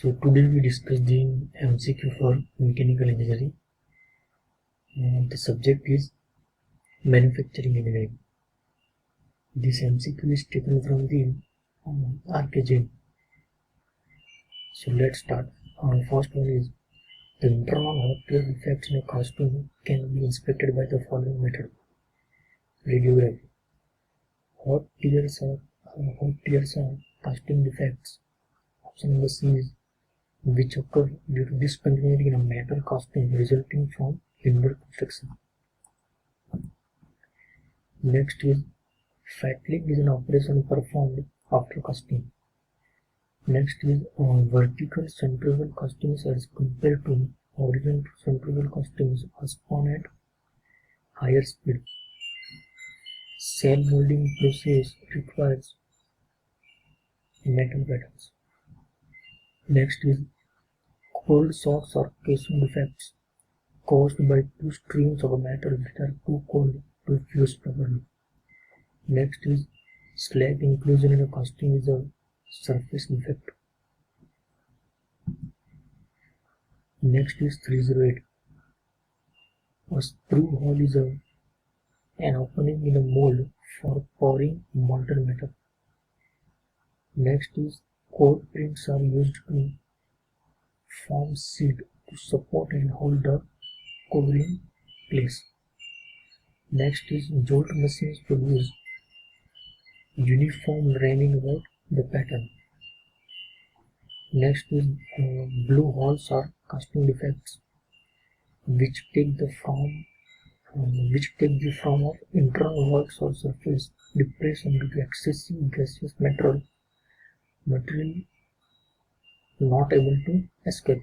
So today we discuss the MCQ for mechanical engineering. The subject is manufacturing engineering. This MCQ is taken from the R.K.Jain. So let's start. First one is the internal hot tear defects in a casting can be inspected by the following method. Radiography. Hot tears are casting defects. Option number C is which occur due to discontinuity in a metal casting resulting from inward construction. Next is fatling is an operation performed after casting. Next is vertical centrifugal castings as compared to horizontal centrifugal castings are spun at higher speed. Cell molding process requires metal patterns. Next is cold shocks or casing defects caused by two streams of metal that are too cold to fuse properly. Next is slag inclusion in a casting is a surface defect. Next is 308. A screw hole is an opening in a mold for pouring molten metal. Next is cold prints are used to form seat to support and hold the core in place. Next is jolt machines produce uniform ramming about the pattern. Next is blue holes or casting defects which take the form of internal works or surface depression due to excessive gaseous material not able to escape.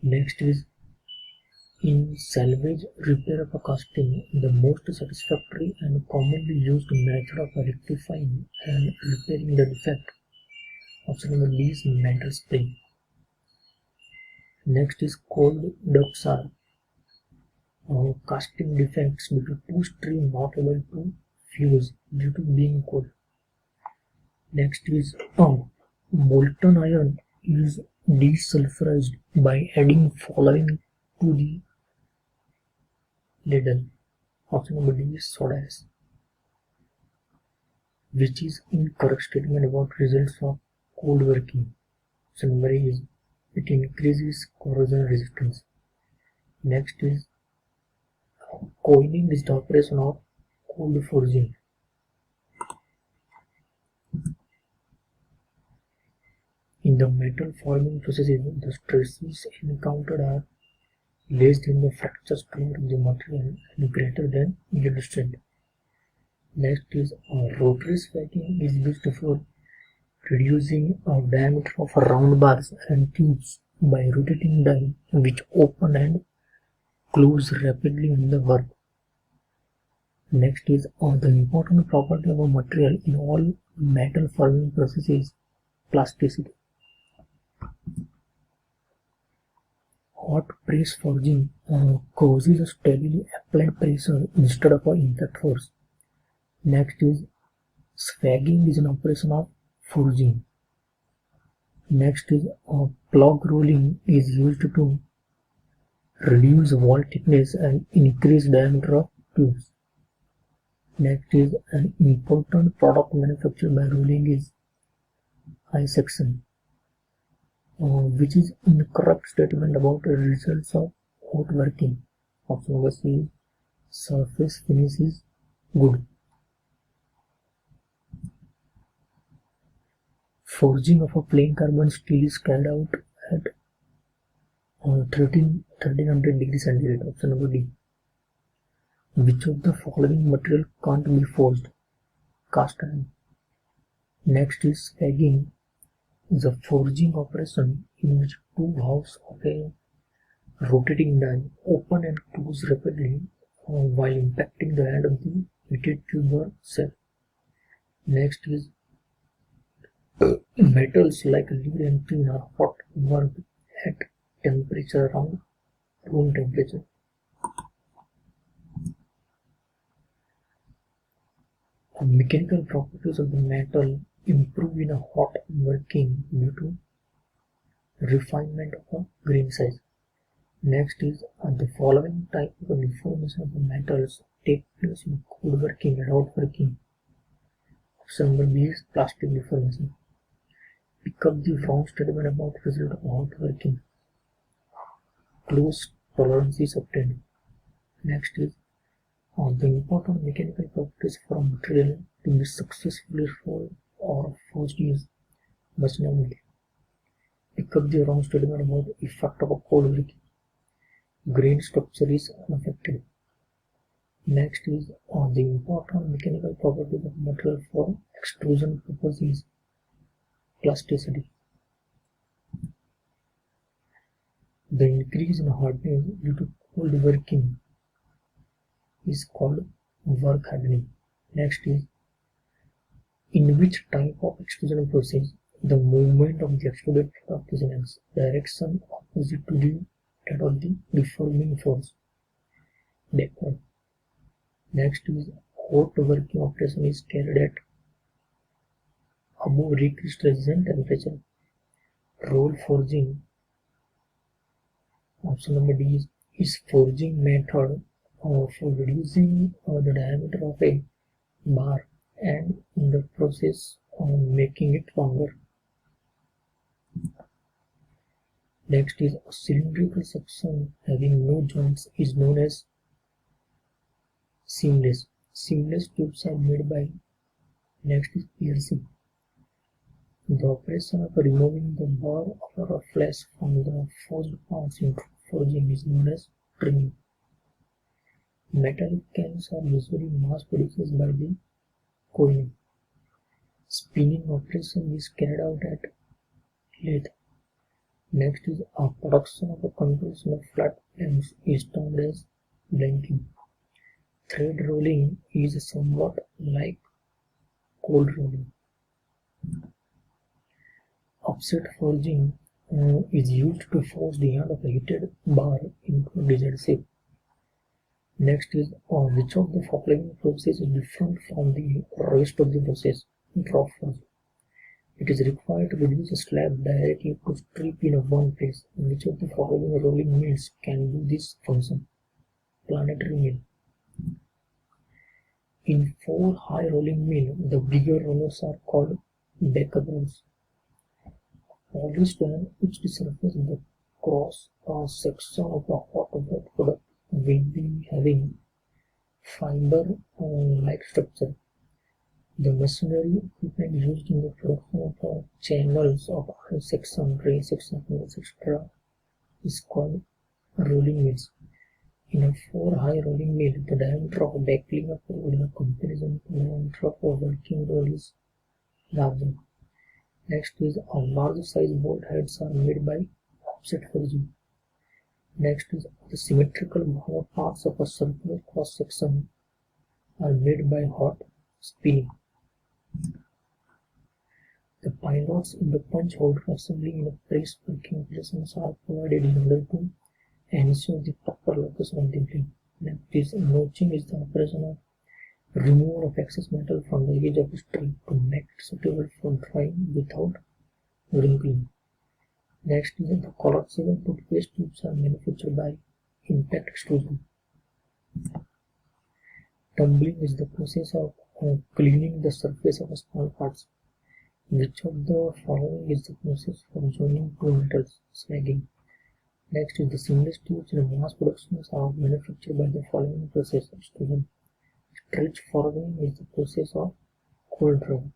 Next is in salvage repair of a casting, the most satisfactory and commonly used method of rectifying and repairing the defect. Option number D is metal spray. Next is cold ducts are casting defects due to two streams not able to fuse due to being cold. Next is molten iron is desulfurized by adding following to the ladle. Option number D is soda ash, which is incorrect statement about results of cold working. Option number A is it increases corrosion resistance. Next is coiling is the operation of cold forging. In the metal forming processes, the stresses encountered are less than the fracture strength of the material and greater than yield strength. Next is rotary swagging is used for reducing a diameter of round bars and tubes by rotating die which open and close rapidly in the work. Next is the important property of a material in all metal forming processes, plasticity. Hot press forging causes a steadily applied pressure instead of an impact force. Next is swagging is an operation of forging. Next is plug rolling is used to reduce wall thickness and increase diameter of tubes. Next is an important product manufactured by rolling is high section, which is incorrect statement about the results of hot working. Option number C is surface finish is good. Forging of a plain carbon steel is carried out at 1300 degrees centigrade. Option number D. Which of the following material can't be forged? Cast iron. Next is swagging is a forging operation in which two halves of a rotating die open and close rapidly while impacting the end of the heated tube or cell. Next is metals like lead and tin are hot worked at temperature around room temperature. Mechanical properties of the metal improve in a hot working due to refinement of a grain size. Next is the following type of deformation of the metals take place in cold working and hot working. Option number B is plastic deformation. Pick up the wrong statement about result of hot working. Close tolerance is obtained. Next is the important mechanical properties for a material to be successfully rolled or forged is machinability. Pick up the wrong statement about the effect of a cold working. Grain structure is unaffected. Next is the important mechanical properties of material for extrusion purposes is plasticity. The increase in hardness due to cold working is called work hardening. Next is in which type of extrusion process the movement of the extruded product is in X direction opposite to that of the deforming force, backward. Next is hot working operation is carried at above recrystallization temperature. Roll forging, option number D is forging method for reducing the diameter of a bar and in the process of making it longer. Next is a cylindrical section having no joints is known as seamless. Seamless tubes are made by. Next is piercing. The operation of removing the bar or a flash from the forged parts in forging is known as trimming. Metallic cans are usually mass produced by the coining. Spinning operation is carried out at lathe. Next is a production of a conversion of flat planes is termed as blanking. Thread rolling is somewhat like cold rolling. Offset forging is used to force the end of a heated bar into a desired shape. Next is which of the following process is different from the rest of the process? Drop forge. It is required to reduce a slab directly to strip in one place. Which of the following rolling mills can do this function? Planetary mill. In 4 high rolling mill, the bigger rollers are called backup rolls. Polished and etched surface in the cross section of the hot work product will be having fiber like structure. The machinery equipment used in the production of channels of I section, ray section, etc. is called rolling mills. In a 4 high rolling mill, the diameter of a backling of roll in comparison to the diameter of a working roll is larger. Next is large size bolt heads are made by offset forging. Next is the symmetrical parts of a circular cross section are made by hot spinning. The pilots in the punch holder assembly in the press working operations are provided in order to ensure the proper location of the blade. Next is notching is the operation of removal of excess metal from the edge of the strip to make it suitable for drying without wrinkling. Next is the collapsible toothpaste tubes are manufactured by impact extrusion. Tumbling is the process of cleaning the surface of small parts. Which of the following is the process for joining two metals? Snagging. Next is the seamless tubes in mass productions are manufactured by the following process: extrusion. Stretch forming is the process of cold roll.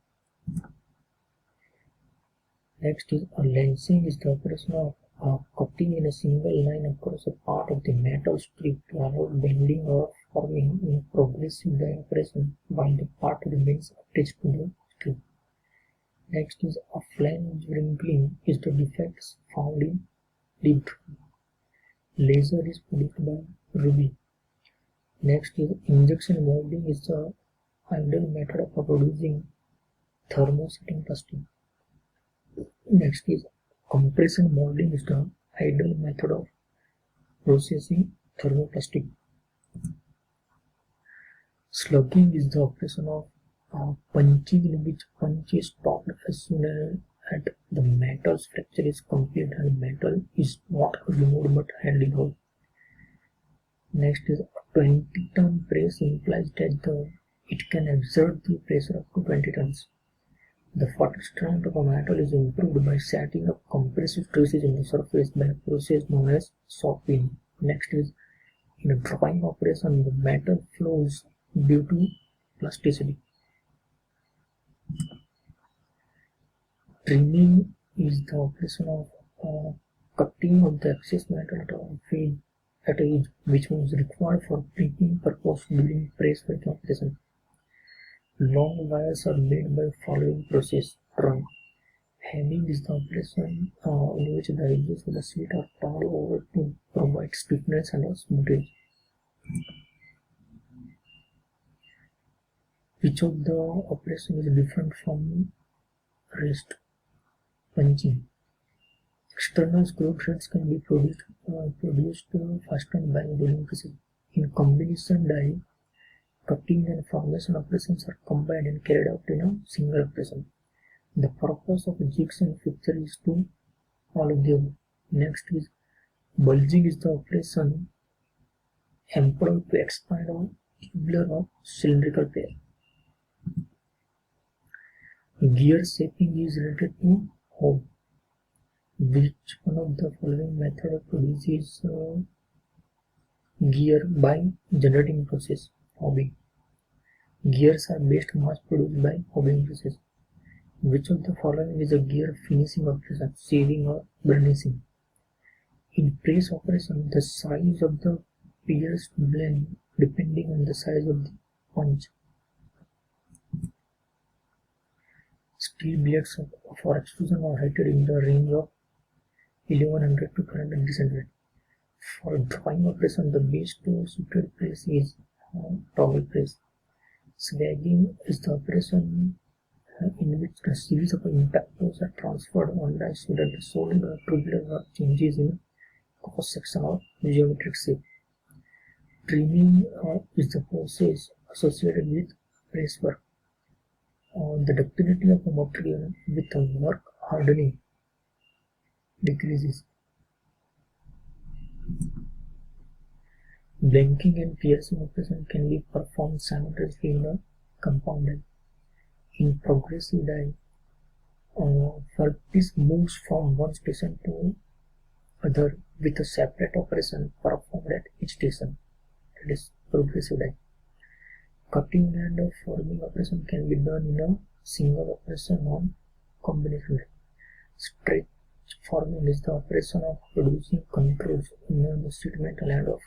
Next is lancing is the operation of cutting in a single line across a part of the metal strip to allow bending or forming in a progressive operation while the part remains attached to the strip. Next is a flange wrinkling is the defects found in deep drawing. Laser is produced by ruby. Next is injection molding is the ideal method of producing thermosetting plastic. Next is compression molding is the ideal method of processing thermoplastic. Slugging is the operation of Punching, in which punch is stopped as soon as the metal structure is complete and metal is not removed but handed out. Next is a 20-ton press implies that it can exert the pressure up to 20 tons. The fatigue strength of a metal is improved by setting up compressive stresses in the surface by a process known as softening. Next is, in a drawing operation, the metal flows due to plasticity. Trimming is the operation of cutting of the excess metal at edge, which was required for printing purpose during press working operation. Long wires are made by following process. Drawing. Hemming is the operation in which the edges of the sheet are turned over to provide stiffness and smoothness. Which of the operation is different from rest? Punching. External screw threads can be produced fastened by rolling presses. In combination die, cutting and formation operations are combined and carried out in a single operation. The purpose of jigs and fixture is to all of the above. Next is bulging is the operation employed to expand a tubular or cylindrical pair. Gear shaping is related to hub. Which one of the following method produces gear by generating process? Hobbing. Gears are best mass produced by hobbing process. Which of the following is a gear finishing operation? Shaving or burnishing. In press operation, the size of the pierced blade depending on the size of the punch. Steel blades for extrusion are rated in the range of 1100 to 1200 centigrade. For drawing operation, the best suited press is toggle press. Swagging is the operation in which a series of impactors are transferred on die so that the solid or tubular work changes in cross section or geometric shape. Trimming is the process associated with press work. The ductility of a material with a work hardening decreases. Blanking and piercing operation can be performed simultaneously in a compound die. In progressive die, workpiece moves from one station to other with a separate operation performed at each station. That is progressive die. Cutting and forming operation can be done in a single operation on combination die. Stretch forming is the operation of producing controls in the sheet metal and of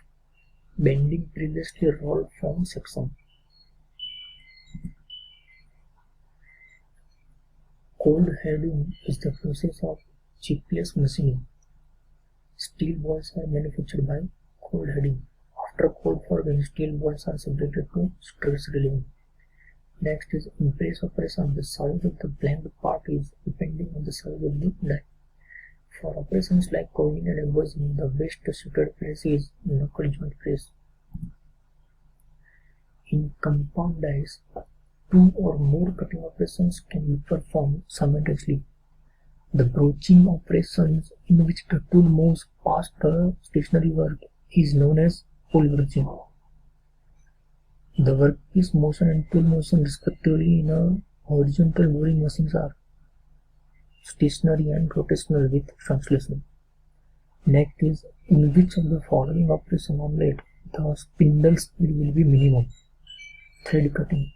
bending previously rolled form section. Cold heading is the process of chipless machining. Steel balls are manufactured by cold heading. After cold forming, steel balls are subjected to stress relieving. Next is in press operation, the size of the blank part is depending on the size of the die. For operations like coving and embossing, the best suited press is knuckle joint press. In compound dies, two or more cutting operations can be performed simultaneously. The broaching operations in which the tool moves past the stationary work is known as pull broaching. The workpiece motion and tool motion respectively in a horizontal boring machines are stationary and rotational with translation. Next is in which of the following operation on lathe the spindle speed will be minimum. Thread cutting.